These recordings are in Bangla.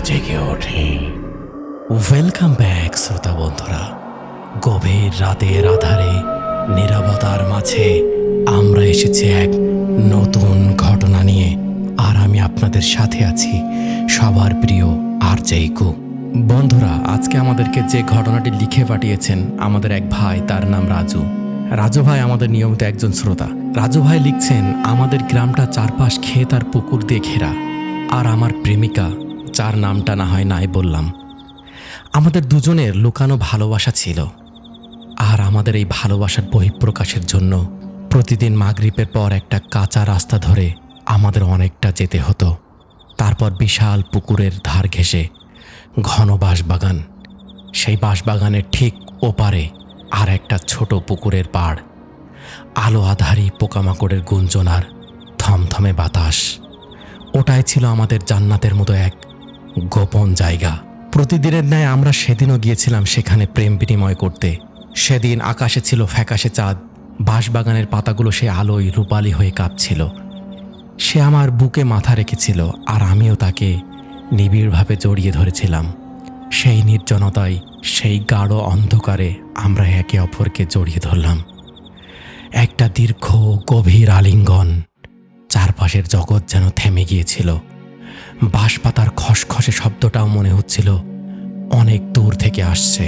জেগে ওঠে। ওয়েলকাম ব্যাক শ্রোতা বন্ধুরা। গভীর রাতের আধারে নীরবতার মাঝে আমরা এসেছি এক নতুন ঘটনা নিয়ে, আর আমি আপনাদের সাথে আছি সবার প্রিয় আরজে ইকু। বন্ধুরা, আজকে আমাদেরকে যে ঘটনাটি লিখে পাঠিয়েছেন আমাদের এক ভাই, তার নাম রাজু। রাজু ভাই আমাদের নিয়মিত একজন শ্রোতা। রাজু ভাই লিখছেন, আমাদের গ্রামটা চারপাশ ক্ষেত আর পুকুর দিয়ে ঘেরা, আর আমার প্রেমিকা, যার নামটা না হয় নাই বললাম, আমাদের দুজনের লুকানো ভালোবাসা ছিল। আর আমাদের এই ভালোবাসার বহিঃপ্রকাশের জন্য প্রতিদিন মাগরিবের পর একটা কাঁচা রাস্তা ধরে আমাদের অনেকটা যেতে হতো। তারপর বিশাল পুকুরের ধার ঘেঁষে ঘন বাঁশবাগান, সেই বাঁশবাগানের ঠিক ওপারে আর একটা ছোট পুকুরের পাড়, আলো আধারি পোকামাকড়ের গুঞ্জন আর থমথমে বাতাস। ওটাই ছিল আমাদের জান্নাতের মতো এক গোপন জায়গা। প্রতিদিনের ন্যায় আমরা সেদিনও গিয়েছিলাম সেখানে প্রেম বিনিময় করতে। সেদিন আকাশে ছিল ফ্যাকাশে চাঁদ, বাঁশবাগানের পাতাগুলো সে আলোয় রূপালি হয়ে কাঁপছিল। সে আমার বুকে মাথা রেখেছিল, আর আমিও তাকে নিবিড়ভাবে জড়িয়ে ধরেছিলাম। সেই নির্জনতায়, সেই গাঢ় অন্ধকারে আমরা একে অপরকে জড়িয়ে ধরলাম। একটা দীর্ঘ গভীর আলিঙ্গন। চারপাশের জগৎ যেন থেমে গিয়েছিল। বাঁশপাতার খসখসে শব্দটাও মনে হচ্ছিল অনেক দূর থেকে আসছে।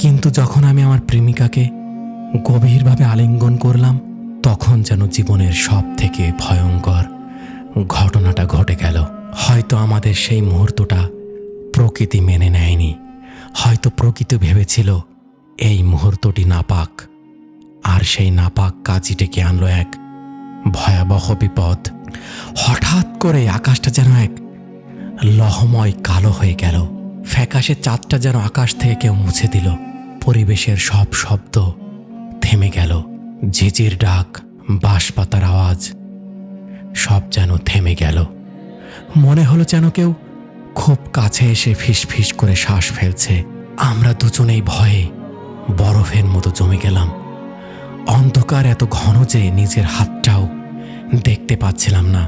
কিন্তু যখন আমি আমার প্রেমিকাকে গভীরভাবে আলিঙ্গন করলাম, তখন যেন জীবনের সব থেকে ভয়ঙ্কর ঘটনাটা ঘটে গেল। হয়তো আমাদের সেই মুহূর্তটা প্রকৃতি মেনে নেয়নি, হয়তো প্রকৃতি ভেবেছিল এই মুহূর্তটি নাপাক, আর সেই নাপাক কাজই ডেকে আনলো এক ভয়াবহ বিপদ। হঠাৎ করে আকাশটা যেন এক লহময় কালো হয়ে গেল। ফ্যাকাশে চাঁদটা যেন আকাশ থেকে কেউ মুছে দিল। পরিবেশের সব শব্দ থেমে গেল। ঝিঝির ডাক, বাঁশপাতার আওয়াজ, সব যেন থেমে গেল। মনে হলো যেন কেউ খুব কাছে এসে ফিসফিস করে শ্বাস ফেলছে। আমরা দুজনেই ভয়ে বরফের মতো জমে গেলাম। অন্ধকার এত ঘন যে নিজের হাতটাও দেখতে পাচ্ছিলাম না।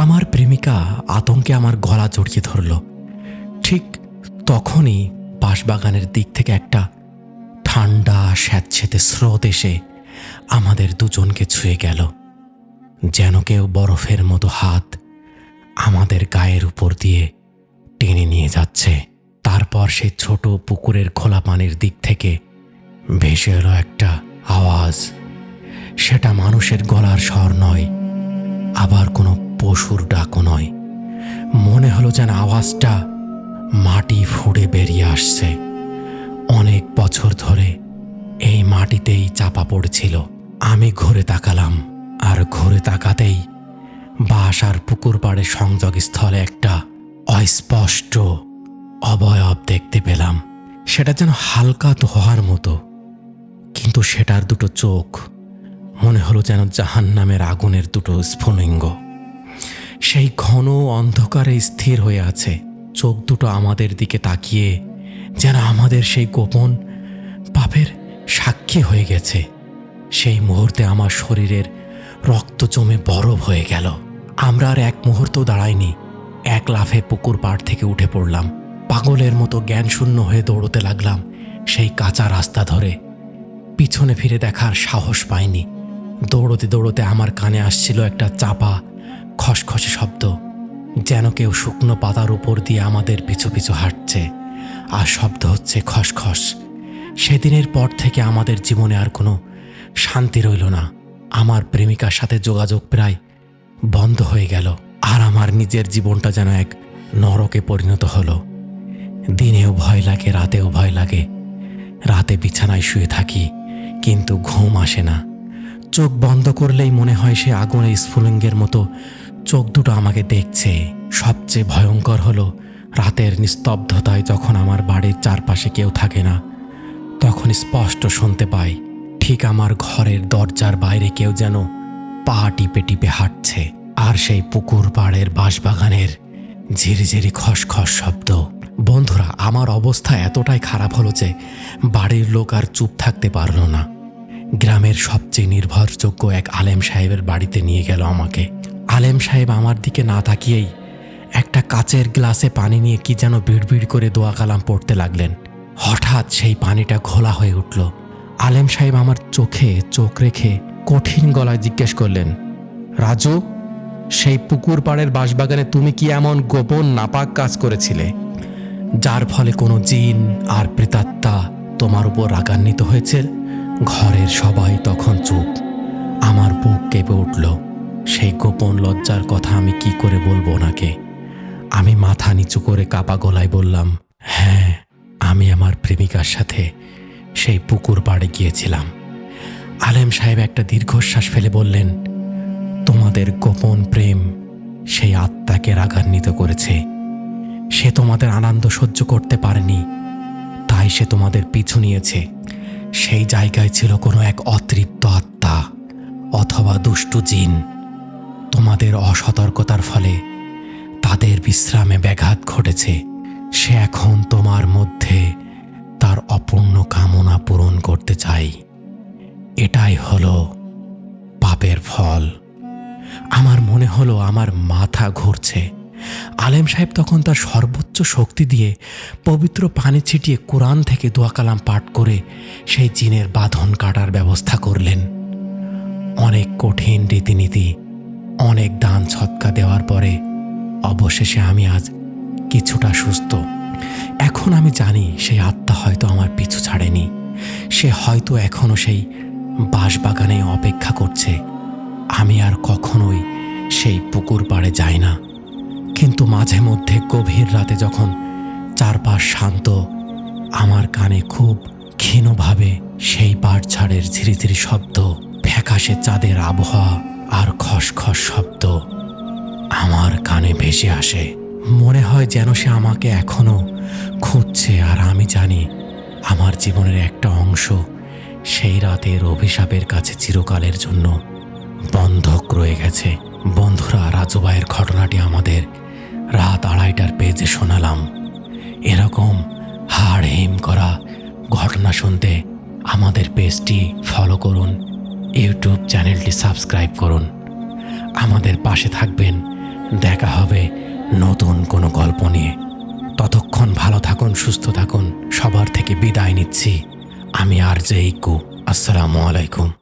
আমার প্রেমিকা আতঙ্কে আমার গলা জড়িয়ে ধরল। ঠিক তখনই বাঁশবাগানের দিক থেকে একটা ঠান্ডা স্যাঁতসেঁতে স্রোত এসে আমাদের দুজনকে ছুঁয়ে গেল, যেন কেউ বরফের মতো হাত আমাদের গায়ের উপর দিয়ে টেনে নিয়ে যাচ্ছে। তারপর সেই ছোট পুকুরের খোলা পানির দিক থেকে ভেসে এলো একটা আওয়াজ। সেটা মানুষের গলার স্বর নয়, আবার কোনো পশুর ডাকও নয়। মনে হলো যেন আওয়াজটা মাটি ফুঁড়ে বেরিয়ে আসছে। অনেক বছর ধরে এই মাটিতেই চাপা পড়েছিল। আমি ঘুরে তাকালাম, আর ঘুরে তাকাতেই বাঁশ আর পুকুর পাড়ের সংযোগস্থলে একটা অস্পষ্ট অবয়ব দেখতে পেলাম। সেটা যেন হালকা ধোঁয়ার মতো, কিন্তু সেটার দুটো চোখ মনে হলো যেন জাহান্নামের আগুনের দুটো স্ফুলিঙ্গ। সেই ঘন অন্ধকারে স্থির হয়ে আছে। চোখ দুটো আমাদের দিকে তাকিয়ে যেন আমাদের সেই গোপন পাপের সাক্ষী হয়ে গেছে। সেই মুহূর্তে আমার শরীরের রক্ত জমে বরফ হয়ে গেল। আমরা আর এক মুহূর্ত দাঁড়াইনি, এক লাফে পুকুর পাড় থেকে উঠে পড়লাম। পাগলের মতো জ্ঞানশূন্য হয়ে দৌড়তে লাগলাম সেই কাঁচা রাস্তা ধরে। পিছনে ফিরে দেখার সাহস পাইনি। দৌড়তে দৌড়তে আমার কানে আসছিল একটা চাপা খসখসে শব্দ, যেন কেউ শুকনো পাতার উপর দিয়ে আমাদের পিছু পিছু হাঁটছে, আর শব্দ হচ্ছে খসখস। সেদিনের পর থেকে আমাদের জীবনে আর কোনো শান্তি রইল না। আমার প্রেমিকার সাথে যোগাযোগ প্রায় বন্ধ হয়ে গেল, আর আমার নিজের জীবনটা যেন এক নরকে পরিণত হলো। দিনেও ভয় লাগে, রাতেও ভয় লাগে। রাতে বিছানায় শুয়ে থাকি, কিন্তু ঘুম আসে না। চোখ বন্ধ করলেই মনে হয় সে আগুনের স্ফুলিঙ্গের মতো চোখ দুটো আমাকে দেখছে। সবচেয়ে ভয়ঙ্কর হলো রাতের নিস্তব্ধতায়, যখন আমার বাড়ির চারপাশে কেউ থাকে না, তখন স্পষ্ট শুনতে পাই ঠিক আমার ঘরের দরজার বাইরে কেউ যেন পা টিপে টিপে হাঁটছে, আর সেই পুকুর পাড়ের বাঁশবাগানের ঝিরিঝিরি খসখস শব্দ। বন্ধুরা, আমার অবস্থা এতটাই খারাপ হলো যে বাড়ির লোক আর চুপ থাকতে পারল না। গ্রামের সবচেয়ে নির্ভরযোগ্য এক আলেম সাহেবের বাড়িতে নিয়ে গেল আমাকে। আলেম সাহেব আমার দিকে না তাকিয়েই একটা কাচের গ্লাসে পানি নিয়ে কি যেন বিড়বিড় করে দোয়া কালাম পড়তে লাগলেন। হঠাৎ সেই পানিটা ঘোলা হয়ে উঠল। আলেম সাহেব আমার চোখে চোখ রেখে কঠিন গলায় জিজ্ঞেস করলেন, রাজু, সেই পুকুর পাড়ের বাঁশবাগানে তুমি কি এমন গোপন নাপাক কাজ করেছিলে যার ফলে কোনো জিন আর প্রেতাত্মা তোমার উপর রাগান্বিত হয়েছে? ঘরের সবাই তখন চুপ। আমার বুক কেঁপে উঠল। সেই গোপন লজ্জার কথা আমি কি করে বলবো ওনাকে? আমি মাথা নিচু করে কাপা গলায় বললাম, হ্যাঁ, আমি আমার প্রেমিকার সাথে সেই পুকুর পাড়ে গিয়েছিলাম। আলেম সাহেব একটা দীর্ঘশ্বাস ফেলে বললেন, তোমাদের গোপন প্রেম সেই আত্মাকে রাগান্বিত করেছে। সে তোমাদের আনন্দ সহ্য করতে পারেনি, তাই সে তোমাদের পিছু নিয়েছে। সেই জায়গায় ছিল কোনো এক অতৃপ্ত আত্মা অথবা দুষ্টু জিন। তোমাদের অসতর্কতার ফলে তাদের বিশ্রামে ব্যাঘাত ঘটেছে। সে এখন তোমার মধ্যে তার অপূর্ণ কামনা পূরণ করতে চাই। এটাই হলো পাপের ফল। আমার মনে হলো আমার মাথা ঘুরছে। আলেম সাহেব তখন তার সর্বোচ্চ শক্তি দিয়ে পবিত্র পানি ছিটিয়ে কোরআন থেকে দোয়া কালাম পাঠ করে সেই জিনের বাঁধন কাটার ব্যবস্থা করলেন। অনেক কঠিন রীতিনীতি, অনেক দান সৎকা দেওয়ার পরে অবশেষে আমি আজ কিছুটা সুস্থ। এখন আমি জানি সেই আত্মা হয়তো আমার পিছু ছাড়েনি। সে হয়তো এখনো সেই বাঁশবাগানে অপেক্ষা করছে। আমি আর কখনোই সেই পুকুর পাড়ে যাই না, কিন্তু মাঝে মধ্যে গভীর রাতে যখন চারপাশ শান্ত, আমার কানে খুব ক্ষীণভাবে সেই বাঁশঝাড়ের ঝিরিঝিরি শব্দ, ফ্যাকাশে চাঁদের আবহাওয়া আর খসখস শব্দ আমার কানে ভেসে আসে। মনে হয় যেন সে আমাকে এখনো খুঁজছে, আর আমি জানি আমার জীবনের একটা অংশ সেই রাতের অভিশাপের কাছে চিরকালের জন্য বন্ধক রয়ে গেছে। বন্ধুরা, রাজু ভাইয়ের ঘটনাটি আমাদের রাত 2:30টার পেজে শোনালাম। এরকম হাড় হিম করা ঘটনা শুনতে আমাদের পেজটি ফলো করুন, ইউটিউব চ্যানেলটি সাবস্ক্রাইব করুন, আমাদের পাশে থাকবেন। দেখা হবে নতুন কোনো গল্প নিয়ে। ততক্ষণ ভালো থাকুন, সুস্থ থাকুন। সবার থেকে বিদায় নিচ্ছি। আমি RJ ইকু। আসসালামু আলাইকুম।